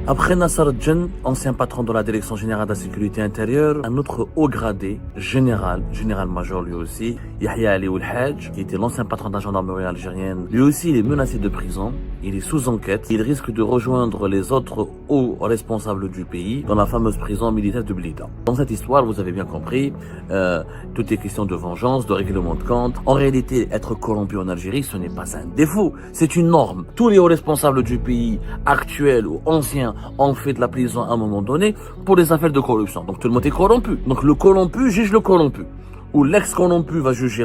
Après Nassar Djen, ancien patron de la Direction générale de la sécurité intérieure, un autre haut gradé, général-major lui aussi, Yahya Ali Ould Haj, qui était l'ancien patron de la gendarmerie algérienne, lui aussi il est menacé de prison, il est sous enquête, il risque de rejoindre les autres hauts responsables du pays dans la fameuse prison militaire de Blida. Dans cette histoire, vous avez bien compris, tout est question de vengeance, de règlement de compte. En réalité, être corrompu en Algérie, ce n'est pas un défaut, c'est une norme. Tous les hauts responsables du pays, actuels ou anciens, ont fait de la prison à un moment donné pour des affaires de corruption. Donc tout le monde est corrompu. Donc le corrompu juge le corrompu. Ou l'ex-corrompu va juger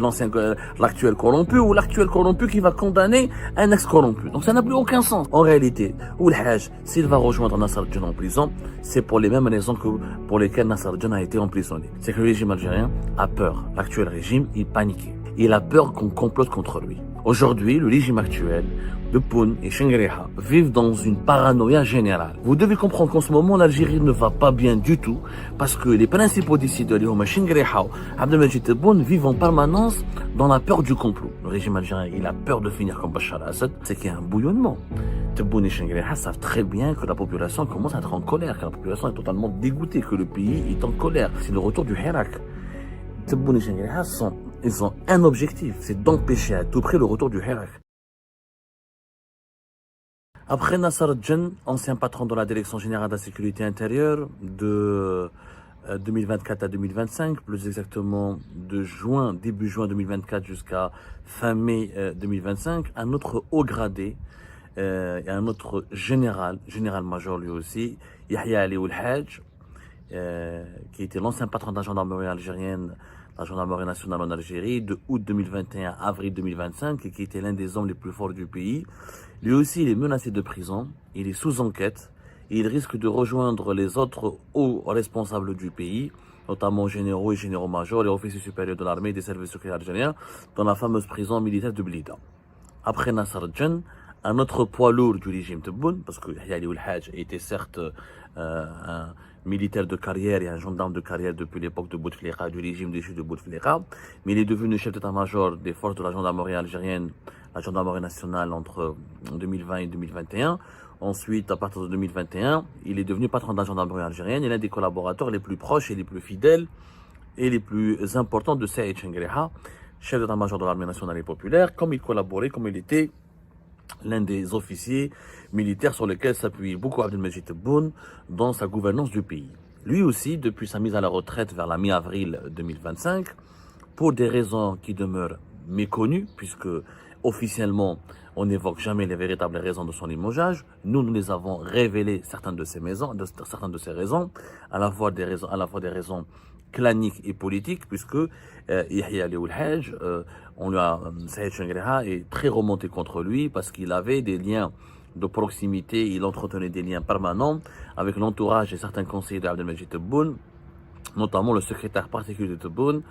l'actuel corrompu, ou l'actuel corrompu qui va condamner un ex-corrompu. Donc ça n'a plus aucun sens. En réalité, Ould Haj, s'il va rejoindre Nassar Djen en prison, c'est pour les mêmes raisons que pour lesquelles Nassar Djen a été emprisonné. C'est que le régime algérien a peur. L'actuel régime, il paniquait. Il a peur qu'on complote contre lui. Aujourd'hui, le régime actuel, Tebboune et Chengriha vivent dans une paranoïa générale. Vous devez comprendre qu'en ce moment, l'Algérie ne va pas bien du tout parce que les principaux décideurs, Chengriha et Abdelmadjid Tebboune, vivent en permanence dans la peur du complot. Le régime algérien, il a peur de finir comme Bachar al-Assad. C'est qu'il y a un bouillonnement. Tebboune et Chengriha savent très bien que la population commence à être en colère, que la population est totalement dégoûtée, que le pays est en colère. C'est le retour du Hirak. Tebboune et Chengriha ils ont un objectif, c'est d'empêcher à tout prix le retour du Hirak. Après Nassar Djen, ancien patron de la Direction générale de la sécurité intérieure, de 2024 à 2025, plus exactement de début juin 2024 jusqu'à fin mai 2025, un autre haut gradé et un autre général-major lui aussi, Yahya Ali Ould Haj, qui était l'ancien patron de la gendarmerie algérienne, la gendarmerie nationale en Algérie, de août 2021 à avril 2025, et qui était l'un des hommes les plus forts du pays. Lui aussi, il est menacé de prison, il est sous enquête, et il risque de rejoindre les autres hauts responsables du pays, notamment généraux et généraux-majors et officiers supérieurs de l'armée et des services secrets algériens, dans la fameuse prison militaire de Blida. Après Nassar Djen, un autre poids lourd du régime Tebboune, parce que Yahya Ali Ould Haj était certes un militaire de carrière et un gendarme de carrière depuis l'époque de Bouteflika, du régime déchu de Bouteflika, mais il est devenu chef d'état-major des forces de la gendarmerie algérienne, la gendarmerie nationale entre 2020 et 2021. Ensuite, à partir de 2021, il est devenu patron de la gendarmerie algérienne et l'un des collaborateurs les plus proches et les plus fidèles et les plus importants de Saïd Chengriha, chef d'état-major de l'armée nationale et populaire, comme il collaborait, comme il était l'un des officiers militaires sur lesquels s'appuyait beaucoup Abdelmadjid Tebboune dans sa gouvernance du pays. Lui aussi, depuis sa mise à la retraite vers la mi-avril 2025, pour des raisons qui demeurent méconnues, puisque officiellement on n'évoque jamais les véritables raisons de son limogeage, nous les avons révélées certaines de ces raisons, à la fois des raisons claniques et politiques, puisque Yahya Ali Ould Haj, Saïd Chengriha est très remonté contre lui parce qu'il avait des liens de proximité, il entretenait des liens permanents avec l'entourage et certains conseillers d'Abdelmadjid Tebboune, notamment le secrétaire particulier de Tebboune,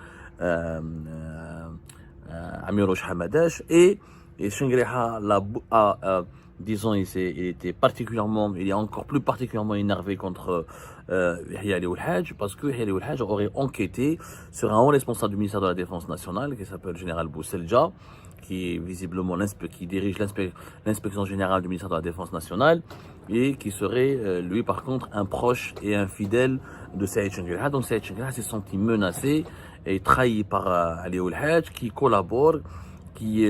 Amirouche Hamadash, et Chengriha disons, il est encore plus particulièrement énervé contre Yahya Ali Ould Haj, parce que Yahya Ali Ould Haj aurait enquêté sur un haut responsable du ministère de la Défense nationale, qui s'appelle le général Bousselja, qui est visiblement qui dirige l'inspection générale du ministère de la Défense nationale, et qui serait, lui par contre, un proche et un fidèle de Saïd Chengriha. Donc Saïd Chengriha s'est senti menacé et trahi par Ali Ould Haj, qui collabore, qui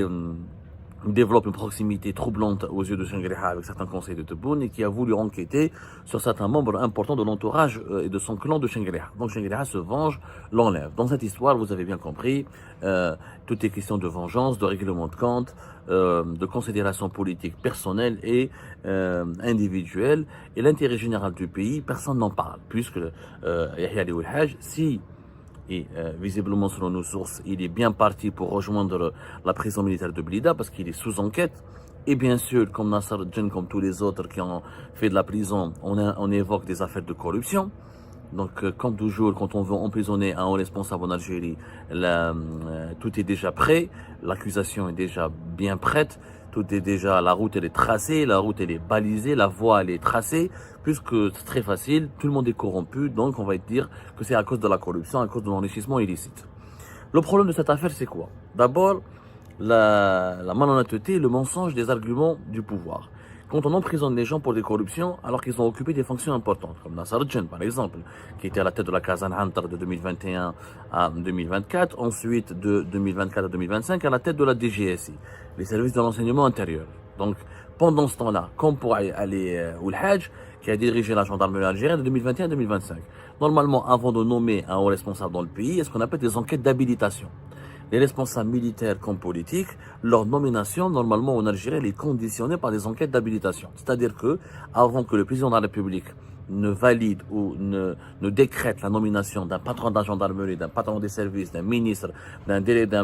développe une proximité troublante aux yeux de Chengriha avec certains conseils de Tebboune et qui a voulu enquêter sur certains membres importants de l'entourage et de son clan de Chengriha. Donc Chengriha se venge, l'enlève. Dans cette histoire, vous avez bien compris, tout est question de vengeance, de règlement de compte, de considération politique personnelle et individuelle. Et l'intérêt général du pays, personne n'en parle, puisque Yahya Ali Ould Haj, et visiblement, selon nos sources, il est bien parti pour rejoindre la prison militaire de Blida parce qu'il est sous enquête. Et bien sûr, comme Nassar Djen, comme tous les autres qui ont fait de la prison, on évoque des affaires de corruption. Donc, comme toujours, quand on veut emprisonner un haut responsable en Algérie, tout est déjà prêt, l'accusation est déjà bien prête, la route elle est tracée, la route elle est balisée, la voie elle est tracée, puisque c'est très facile, tout le monde est corrompu, donc on va dire que c'est à cause de la corruption, à cause de l'enrichissement illicite. Le problème de cette affaire, c'est quoi? D'abord, la malhonnêteté et le mensonge des arguments du pouvoir. quand on emprisonne les gens pour des corruptions alors qu'ils ont occupé des fonctions importantes, comme Nassar Djen par exemple, qui était à la tête de la Kazan Hantar de 2021 à 2024, ensuite de 2024 à 2025 à la tête de la DGSI, les services de l'enseignement intérieur. Donc pendant ce temps-là, comme pour Ali Oulhaj, qui a dirigé la gendarmerie algérienne de 2021 à 2025. Normalement, avant de nommer un haut responsable dans le pays, il y a ce qu'on appelle des enquêtes d'habilitation. Les responsables militaires comme politiques, leur nomination, normalement en Algérie, elle est conditionnée par des enquêtes d'habilitation. C'est-à-dire que, avant que le président de la République ne valide ou ne décrète la nomination d'un patron de la gendarmerie, d'un patron des services, d'un ministre, d'un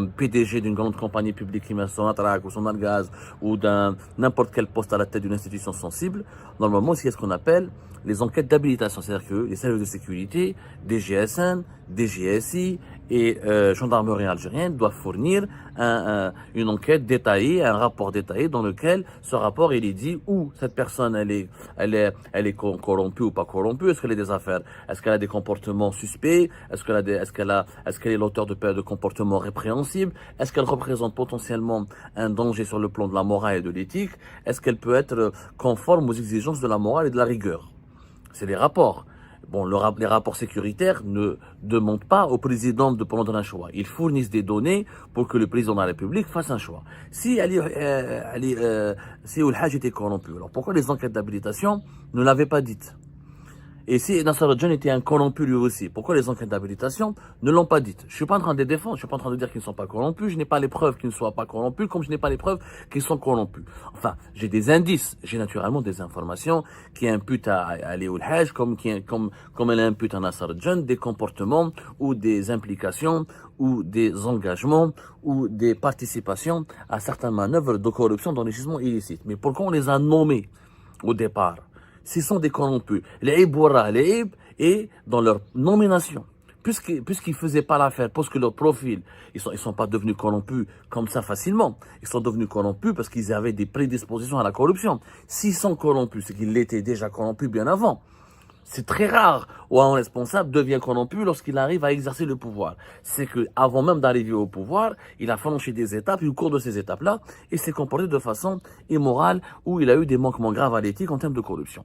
PDG d'une grande compagnie publique qui met son attraque ou son gaz ou d'un n'importe quel poste à la tête d'une institution sensible, normalement, c'est ce qu'on appelle les enquêtes d'habilitation. C'est-à-dire que les services de sécurité, DGSN, DGSI et gendarmerie algérienne doivent fournir une enquête détaillée, un rapport détaillé dans lequel ce rapport il est dit où cette personne elle est corrompue ou pas corrompue, est-ce qu'elle a des affaires, est-ce qu'elle a des comportements suspects, est-ce qu'elle est l'auteur de comportements répréhensibles, est-ce qu'elle représente potentiellement un danger sur le plan de la morale et de l'éthique, est-ce qu'elle peut être conforme aux exigences de la morale et de la rigueur. C'est les rapports. Bon, les rapports sécuritaires ne demandent pas au président de prendre un choix. Ils fournissent des données pour que le président de la République fasse un choix. Si Oulhaj était corrompu, alors pourquoi les enquêtes d'habilitation ne l'avaient pas dites? Et si Nassar Djen était un corrompu lui aussi, pourquoi les enquêtes d'habilitation ne l'ont pas dites? Je suis pas en train de les défendre, je suis pas en train de dire qu'ils ne sont pas corrompus, je n'ai pas les preuves qu'ils ne soient pas corrompus, comme je n'ai pas les preuves qu'ils sont corrompus. Enfin, j'ai des indices, j'ai naturellement des informations qui imputent à Ali Oulhaj, comme elle impute à Nassar Djen, des comportements ou des implications ou des engagements ou des participations à certaines manœuvres de corruption, d'enrichissement illicite. Mais pourquoi on les a nommés au départ? S'ils sont des corrompus, les et dans leur nomination, puisqu'ils faisaient pas l'affaire, parce que leur profil, ils sont pas devenus corrompus comme ça facilement. Ils sont devenus corrompus parce qu'ils avaient des prédispositions à la corruption. S'ils sont corrompus, c'est qu'ils l'étaient déjà corrompus bien avant. C'est très rare où un responsable devient corrompu lorsqu'il arrive à exercer le pouvoir. C'est que avant même d'arriver au pouvoir, il a franchi des étapes et au cours de ces étapes-là, il s'est comporté de façon immorale où il a eu des manquements graves à l'éthique en termes de corruption.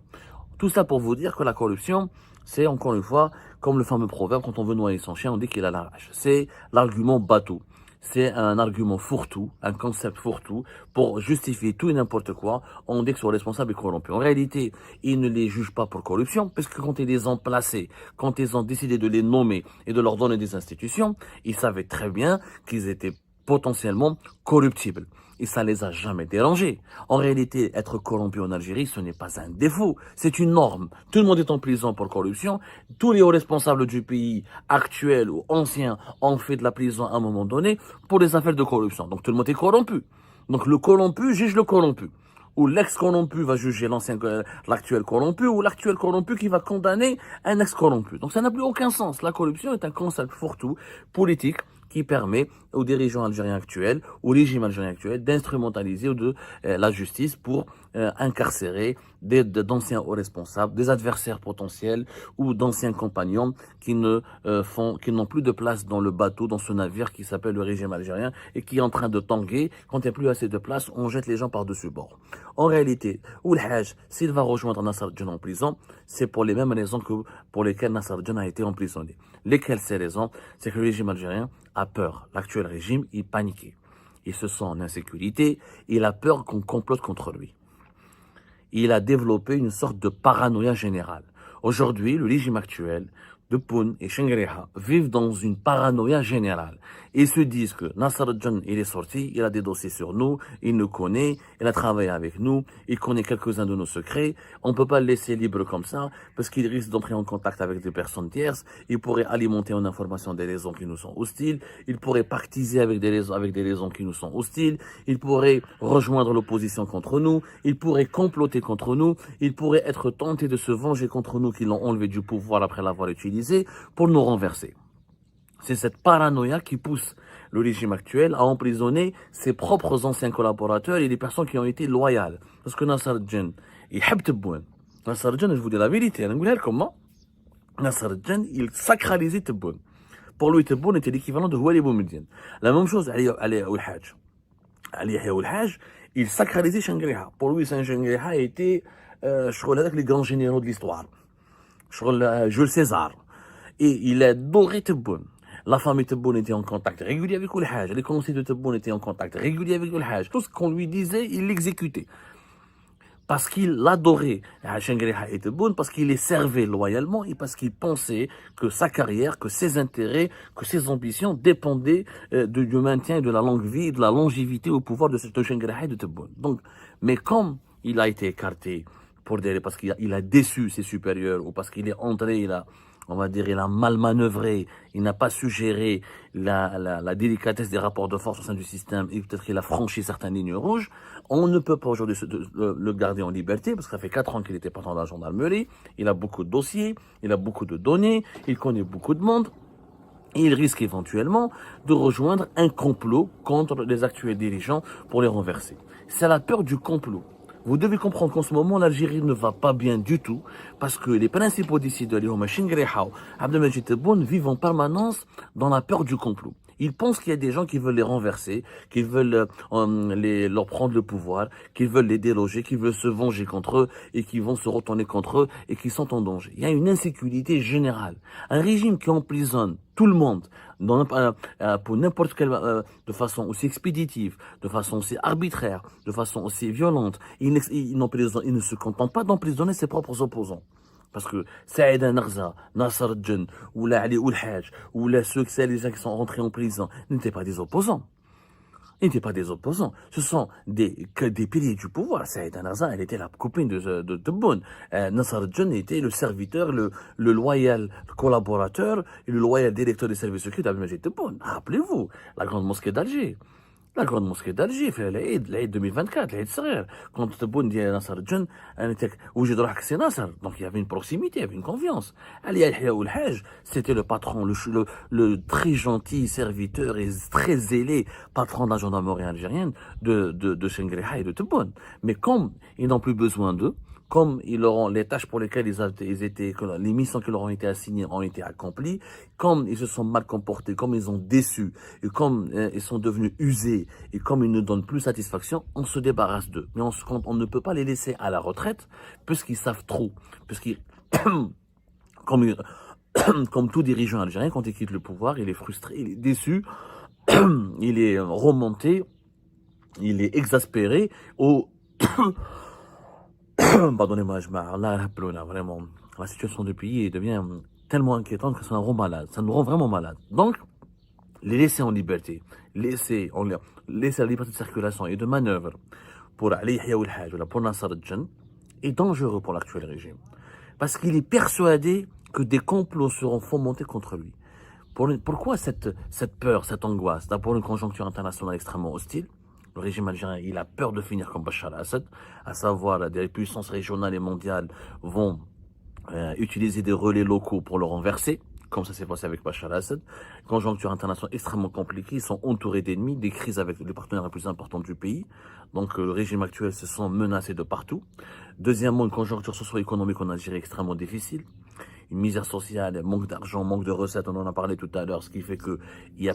Tout ça pour vous dire que la corruption, c'est encore une fois, comme le fameux proverbe, quand on veut noyer son chien, on dit qu'il a la rage. C'est l'argument bateau. C'est un argument fourre-tout, un concept fourre-tout, pour justifier tout et n'importe quoi. On dit que son responsable est corrompu. En réalité, ils ne les jugent pas pour corruption, parce que quand ils les ont placés, quand ils ont décidé de les nommer et de leur donner des institutions, ils savaient très bien qu'ils étaient potentiellement corruptibles. Et ça les a jamais dérangés. En réalité, être corrompu en Algérie, ce n'est pas un défaut, c'est une norme. Tout le monde est en prison pour corruption. Tous les hauts responsables du pays, actuels ou anciens, ont fait de la prison à un moment donné pour des affaires de corruption. Donc tout le monde est corrompu. Donc le corrompu juge le corrompu. Ou l'ex-corrompu va juger l'actuel corrompu, ou l'actuel corrompu qui va condamner un ex-corrompu. Donc ça n'a plus aucun sens. La corruption est un concept fourre-tout politique qui permet aux dirigeants algériens actuels, au régime algérien actuel, d'instrumentaliser la justice pour incarcérer d'anciens hauts responsables, des adversaires potentiels ou d'anciens compagnons qui n'ont plus de place dans le bateau, dans ce navire qui s'appelle le régime algérien et qui est en train de tanguer. Quand il n'y a plus assez de place, on jette les gens par-dessus bord. En réalité, Oulhaj, s'il va rejoindre Nassar Djen en prison, c'est pour les mêmes raisons que pour lesquelles Nassar Djen a été emprisonné. Lesquelles ces raisons? C'est que le régime algérien a peur. L'actuel régime, il paniquait. Il se sent en insécurité. Il a peur qu'on complote contre lui. Il a développé une sorte de paranoïa générale. Aujourd'hui, le régime actuel de Poun et Chengreha vivent dans une paranoïa générale. Ils se disent que Nassar Djen, il est sorti, il a des dossiers sur nous, il nous connaît, il a travaillé avec nous, il connaît quelques-uns de nos secrets. On ne peut pas le laisser libre comme ça, parce qu'il risque d'entrer en contact avec des personnes tierces, il pourrait alimenter en information des raisons qui nous sont hostiles, il pourrait pactiser avec des raisons qui nous sont hostiles, il pourrait rejoindre l'opposition contre nous, il pourrait comploter contre nous, il pourrait être tenté de se venger contre nous qui l'ont enlevé du pouvoir après l'avoir utilisé pour nous renverser. C'est cette paranoïa qui pousse le régime actuel à emprisonner ses propres anciens collaborateurs et les personnes qui ont été loyales. Parce que Nassar Djen, il aime Tebboune. Nassar Djen, je vous dis la vérité, comment Nassar Djen, il sacralisait Tebboune. Pour lui, Tebboune était l'équivalent de Ouali Boumediene. La même chose, Ali Oulhaj. Ali Oulhaj il sacralisait Shangri-La. Pour lui, Shangri-La était, je crois, avec les grands généraux de l'histoire. Je crois, Jules César. Et il adorait Tebboune. La famille Tebboune était en contact régulier avec Oul Hajj. Les conseillers de Tebboune étaient en contact régulier avec Oul Hajj. Tout ce qu'on lui disait, il l'exécutait. Parce qu'il adorait Shangri-La et Tebboune, parce qu'il les servait loyalement et parce qu'il pensait que sa carrière, que ses intérêts, que ses ambitions dépendaient du maintien de la longue vie et de la longévité au pouvoir de Shangri-La et de Tebboune. Donc, mais comme il a été écarté parce qu'il a déçu ses supérieurs ou parce qu'il est entré, on va dire, il a mal manœuvré, il n'a pas su gérer la délicatesse des rapports de force au sein du système et peut-être qu'il a franchi certaines lignes rouges, on ne peut pas aujourd'hui le garder en liberté parce que ça fait 4 ans qu'il était patron de la gendarmerie, il a beaucoup de dossiers, il a beaucoup de données, il connaît beaucoup de monde. Et il risque éventuellement de rejoindre un complot contre les actuels dirigeants pour les renverser. C'est la peur du complot. Vous devez comprendre qu'en ce moment, l'Algérie ne va pas bien du tout parce que les principaux décideurs, les Shangri-La, Abdelmajid Tebboune, vivent en permanence dans la peur du complot. Ils pensent qu'il y a des gens qui veulent les renverser, qui veulent leur prendre le pouvoir, qui veulent les déloger, qui veulent se venger contre eux et qui vont se retourner contre eux et qui sont en danger. Il y a une insécurité générale. Un régime qui emprisonne tout le monde pour n'importe quelle de façon aussi expéditive, de façon aussi arbitraire, de façon aussi violente. Il ne se contente pas d'emprisonner ses propres opposants. Parce que Saïd Narza, Nasser Djen, ou Ali Oul Hajj, ou les gens qui sont rentrés en prison, n'étaient pas des opposants. Ils n'étaient pas des opposants. Ce sont des piliers du pouvoir. Saïd Narza, elle était la copine de Tebboune. Nasser Djen était le serviteur, le loyal collaborateur et le loyal directeur des services secrets d'Abdelmajid Tebboune. Rappelez-vous, la grande mosquée d'Alger. La grande mosquée d'Alger, fait l'Aïd 2024, l'Aïd Saghir. Quand Tebboune dit à Nasser Djen, c'est Nasser. Donc il y avait une proximité, il y avait une confiance. Ali Yahya Oul Hajj, c'était le patron, le très gentil serviteur et très zélé patron de la gendarmerie algérienne de Shangri-La et de Tebboune. Mais comme ils n'ont plus besoin d'eux, comme les tâches pour lesquelles les missions qui leur ont été assignées ont été accomplies, comme ils se sont mal comportés, comme ils ont déçu, et comme ils sont devenus usés, et comme ils ne donnent plus satisfaction, on se débarrasse d'eux. Mais on ne peut pas les laisser à la retraite, puisqu'ils savent trop, puisqu'ils, comme tout dirigeant algérien, quand il quitte le pouvoir, il est frustré, il est déçu, il est remonté, il est exaspéré au pardonnez-moi, vraiment, la situation du pays devient tellement inquiétante que ça nous rend malade. Ça nous rend vraiment malade. Donc, les laisser en liberté, laisser la liberté de circulation et de manœuvre pour Ali Yahya Oul Hajj ou pour Nasser Djen est dangereux pour l'actuel régime. Parce qu'il est persuadé que des complots seront fomentés contre lui. Pourquoi cette peur, cette angoisse? D'abord, une conjoncture internationale extrêmement hostile. Le régime algérien, il a peur de finir comme Bachar al-Assad, à savoir des puissances régionales et mondiales vont utiliser des relais locaux pour le renverser, comme ça s'est passé avec Bachar al-Assad. Conjoncture internationale extrêmement compliquée, ils sont entourés d'ennemis, des crises avec les partenaires les plus importants du pays. Donc le régime actuel se sent menacé de partout. Deuxièmement, une conjoncture socio-économique en Algérie extrêmement difficile. Une misère sociale, manque d'argent, manque de recettes, on en a parlé tout à l'heure, ce qui fait que il y a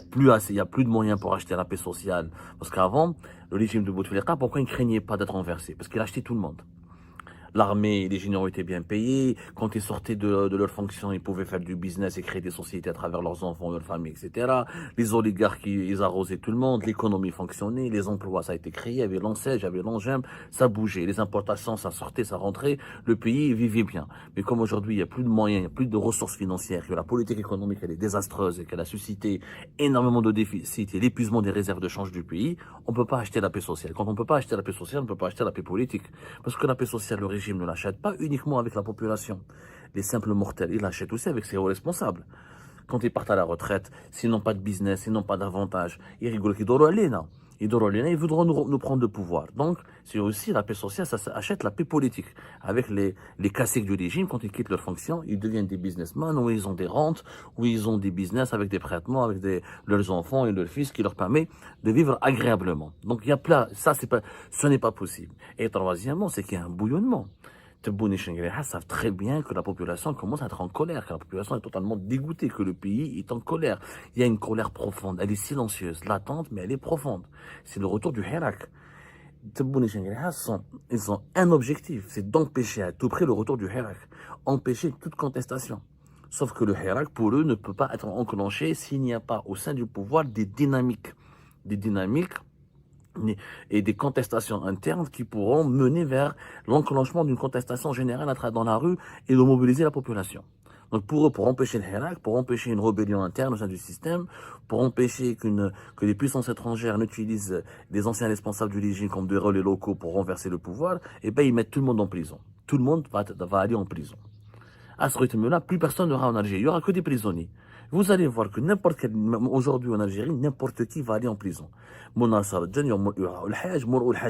plus de moyens pour acheter la paix sociale. Parce qu'avant, le régime de Bouteflika, pourquoi il ne craignait pas d'être renversé? Parce qu'il achetait tout le monde. L'armée, les généraux étaient bien payés. Quand ils sortaient de leurs fonctions, ils pouvaient faire du business et créer des sociétés à travers leurs enfants, leurs familles, etc. Les oligarques, ils arrosaient tout le monde. L'économie fonctionnait. Les emplois, ça a été créé. Il y avait l'enseigne, il y avait l'engin. Ça bougeait. Les importations, ça sortait, ça rentrait. Le pays vivait bien. Mais comme aujourd'hui, il n'y a plus de moyens, il n'y a plus de ressources financières, que la politique économique, elle est désastreuse et qu'elle a suscité énormément de déficits et l'épuisement des réserves de change du pays, on ne peut pas acheter la paix sociale. Quand on ne peut pas acheter la paix sociale, on ne peut pas acheter la paix politique. Parce que la paix sociale, le régime ne l'achète pas uniquement avec la population. Les simples mortels, ils l'achètent aussi avec ses hauts responsables. Quand ils partent à la retraite, s'ils n'ont pas de business, s'ils n'ont pas d'avantage, ils rigolent qu'ils doivent aller là. Ils voudront nous prendre le pouvoir. Donc, c'est aussi la paix sociale, ça achète la paix politique. Avec les caciques du régime, quand ils quittent leur fonction, ils deviennent des businessmen, où ils ont des rentes, où ils ont des business avec des prêtements, avec leurs enfants et leurs fils, qui leur permet de vivre agréablement. Donc, il y a plein, ce n'est pas possible. Et troisièmement, c'est qu'il y a un bouillonnement. Tebboune et Shangri-La savent très bien que la population commence à être en colère, que la population est totalement dégoûtée, que le pays est en colère. Il y a une colère profonde, elle est silencieuse, latente, mais elle est profonde. C'est le retour du Hirak. Tebboune et Shangri-La ils ont un objectif, c'est d'empêcher à tout prix le retour du Hirak, empêcher toute contestation. Sauf que le Hirak, pour eux, ne peut pas être enclenché s'il n'y a pas au sein du pouvoir des dynamiques et des contestations internes qui pourront mener vers l'enclenchement d'une contestation générale dans la rue et de mobiliser la population. Donc pour eux, pour empêcher le Hirak, pour empêcher une rébellion interne au sein du système, pour empêcher que les puissances étrangères n'utilisent des anciens responsables du régime comme des relais locaux pour renverser le pouvoir, eh ben ils mettent tout le monde en prison. Tout le monde va aller en prison. À ce rythme-là, plus personne n'aura en Algérie. Il n'y aura que des prisonniers. Vous allez voir que n'importe quel, aujourd'hui en Algérie, n'importe qui va aller en prison. Mon Nassar Djen, il y aura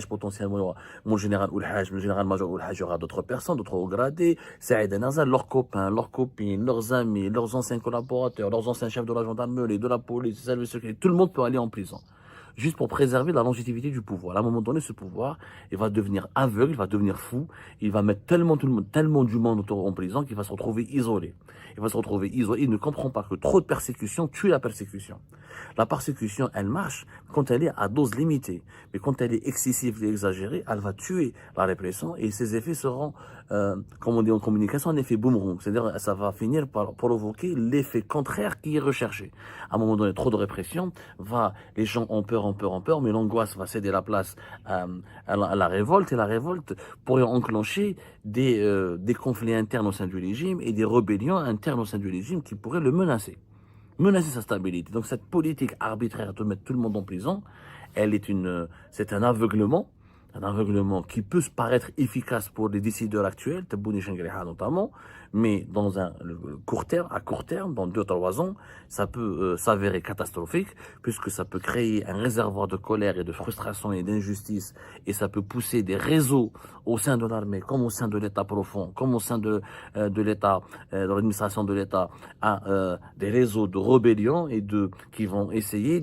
potentiellement, mon général Oulhaj, le général major Oulhaj, il y aura d'autres personnes, d'autres hauts gradés, Saïd Nazar, leurs copains, leurs copines, leurs amis, leurs anciens collaborateurs, leurs anciens chefs de la gendarmerie, de la police, des services secrets, tout le monde peut aller en prison. Juste pour préserver la longévité du pouvoir. À un moment donné, ce pouvoir, il va devenir aveugle, il va devenir fou, il va mettre tellement du monde autour en prison qu'il va se retrouver isolé. Il va se retrouver isolé, il ne comprend pas que trop de persécution tue la persécution. La persécution, elle marche quand elle est à dose limitée. Mais quand elle est excessive et exagérée, elle va tuer la répression et ses effets seront, comme on dit en communication, un effet boomerang. C'est-à-dire, ça va finir par provoquer l'effet contraire qui est recherché. À un moment donné, trop de répression les gens ont peur, mais l'angoisse va céder la place à la révolte et la révolte pourrait enclencher des conflits internes au sein du régime et des rébellions internes au sein du régime qui pourraient le menacer sa stabilité. Donc cette politique arbitraire de mettre tout le monde en prison, c'est un aveuglement qui peut se paraître efficace pour les décideurs actuels, Tebboune et Shangri-La notamment, mais dans à court terme, dans 2-3 ans, ça peut s'avérer catastrophique, puisque ça peut créer un réservoir de colère et de frustration et d'injustice, et ça peut pousser des réseaux au sein de l'armée, comme au sein de l'État profond, comme au sein de l'État, de l'administration de l'État, à des réseaux de rébellion qui vont essayer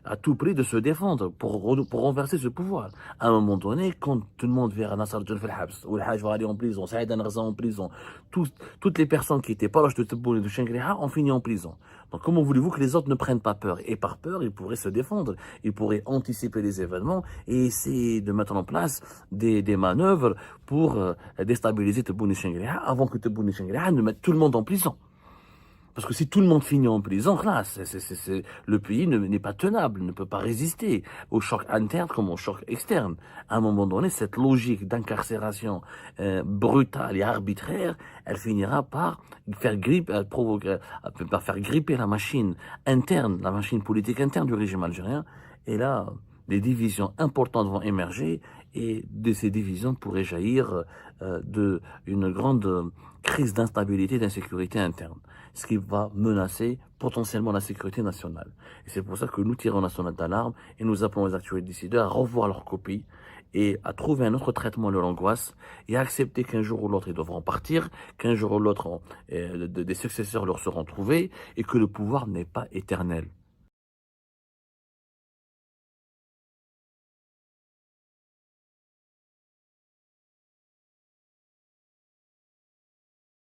à tout prix de se défendre pour renverser ce pouvoir. À un moment donné, quand tout le monde verra Nassar Djen fil habs, ou le Hajj va aller en prison, Saïd Nazar en prison, toutes les personnes qui étaient proches de Tebboune et de Shangri-La ont fini en prison. Donc comment voulez-vous que les autres ne prennent pas peur? Et par peur, ils pourraient se défendre, ils pourraient anticiper les événements et essayer de mettre en place des manœuvres pour déstabiliser Tebboune et Shangri-La avant que Tebboune et Shangri-La ne mettent tout le monde en prison. Parce que si tout le monde finit en prison, là, le pays n'est pas tenable, ne peut pas résister au choc interne comme au choc externe. À un moment donné, cette logique d'incarcération brutale et arbitraire, elle finira par faire gripper la machine interne, la machine politique interne du régime algérien. Et là, des divisions importantes vont émerger et de ces divisions pourrait jaillir une grande crise d'instabilité et d'insécurité interne, ce qui va menacer potentiellement la sécurité nationale. Et c'est pour ça que nous tirons la sonnette d'alarme et nous appelons les actuels décideurs à revoir leur copie et à trouver un autre traitement de l'angoisse et à accepter qu'un jour ou l'autre ils devront partir, qu'un jour ou l'autre des successeurs leur seront trouvés et que le pouvoir n'est pas éternel.